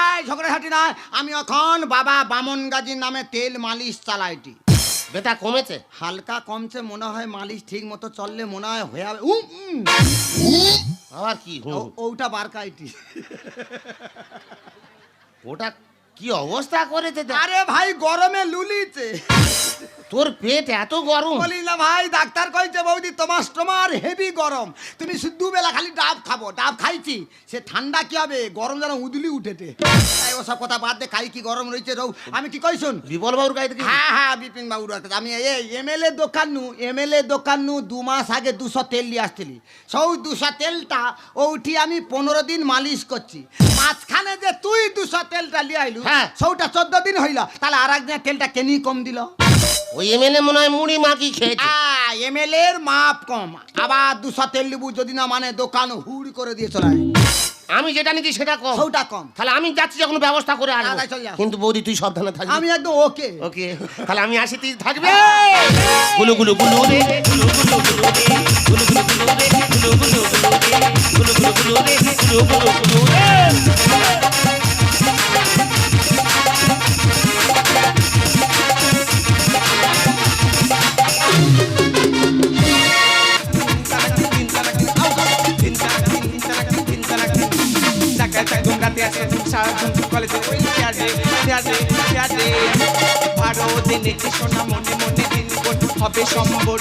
আয় ঝগড়াঝাটি না, আমি এখন বাবা বামন গাজীর নামে তেল মালিশ চালাইটি। ব্যথা কমেছে? হালকা কমছে মনে হয়, মালিশ ঠিক মতো চললে মনে হয় হয়ে যাবে। আবার কি? ওটা বারকাইটি। ওটা কি অবস্থা করেছে? আরে ভাই গরমে লুলিছে। তোর পেট এত গরম? বলি না ভাই, ডাক্তার কইছে বৌদি তোমার হেভি গরম, তুমি শুধু দুবেলা খালি ডাব খাবো। ডাব খাইছি, সে ঠান্ডা কি হবে, গরম যেন উদলি উঠেছে। ওসব কথা বাদ দে, খাই কি গরম রয়েছে রৌ। আমি কি কইছুন বিমল বাবুর গাড়িতে? হ্যাঁ বিপিন বাবুর কাছে। আমি এই এমএলএ দোকান 2 মাস আগে 200 তেল নিয়ে আসছিলি। সৌ 200 তেলটা ওইটি আমি 15 দিন মালিশ করছি। মাঝখানে যে তুই 200 তেলটা লিয়ে আইলু, হ্যাঁ, সৌটা 14 দিন হইল, তাহলে আর একদিন তেলটা কেনি কম দিল? ওই এমএলএ মনে হয় মুড়ি মাখি খেয়েছে। এমএলএ এর মাপ কম, আবার 200 তেল লিবু যদি না মানে দোকান হুড় করে দিয়ে চলে। আমি যেটা নিচ্ছি সেটা কম, সৌটা কম। তাহলে আমি যাচ্ছি যখন ব্যবস্থা করে আসবো। কিন্তু বৌদি তুই সাবধানে থাকবি। আমি একদম ওকে ওকে, তাহলে আমি আসি, তুই থাকবে। গুলু গুলু গুলু রে, গুলু গুলু গুলু রে, গুলু গুলু গুলু রে, গুলু গুলু গুলু রে, গুলু গুলু গুলু রে, গুলু গুলু গুলু রে। সোনা মনে মনে দিন হবে সম্বর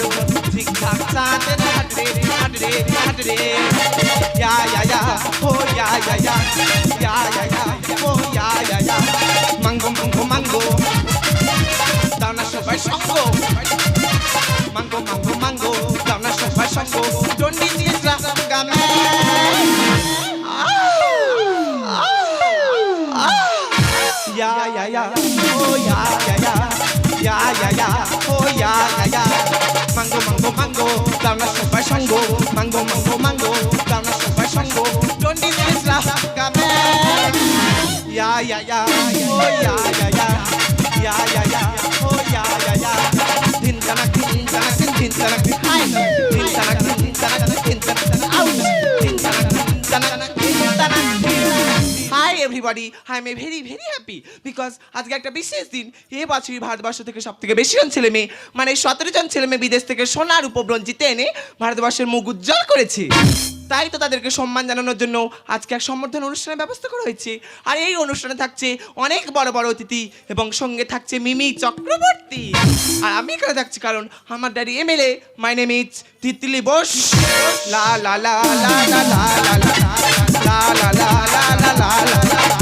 ঠিকঠাক চাঁদের হাটরে হাটরে হাটরে ইয়া ইয়া ইয়া ও ইয়া ইয়া ইয়া ইয়া ইয়া ইয়া ও ইয়া ইয়া ইয়া মাঙ্গো মাঙ্গো মাঙ্গো দানা সবাই সঙ্গ মাঙ্গো মাঙ্গো মাঙ্গো দানা সবাই সঙ্গ Dandi Chitra গামে ya ya ya oh ya ya ya ya ya ya oh ya ya ya mango mango mango dauna sobai sango mango mango mango dauna sobai sango dondi nisra game ya ya ya oh ya ya ya ya ya ya oh ya ya ya din tanak din tanak din tanak hai din tanak din tanak din tanak out din tanak din tanak din tanak Hi everybody, I am very happy because আজকে একটা বিশেষ দিন। এই বছরই ভারতবর্ষ থেকে সবথেকে বেশি জন ছেলে মেয়ে মানে 17 জন ছেলে মেয়ে বিদেশ থেকে সোনার উপবরণ জিতে এনে ভারতবর্ষের মুখ উজ্জ্বল করেছে। তাই তো তাদেরকে সম্মান জানানোর জন্য আজকে এক সম্বর্ধনা অনুষ্ঠানের ব্যবস্থা করা হয়েছে। আর এই অনুষ্ঠানে থাকছে অনেক বড় বড় অতিথি এবং সঙ্গে থাকছে মিমি চক্রবর্তী। আর আমি এখানে থাকছি কারণ আমার daddy MLA, my name is Titli Bose. লা লা লা লা লা লা লা লা লা লা লা লা লা লা লা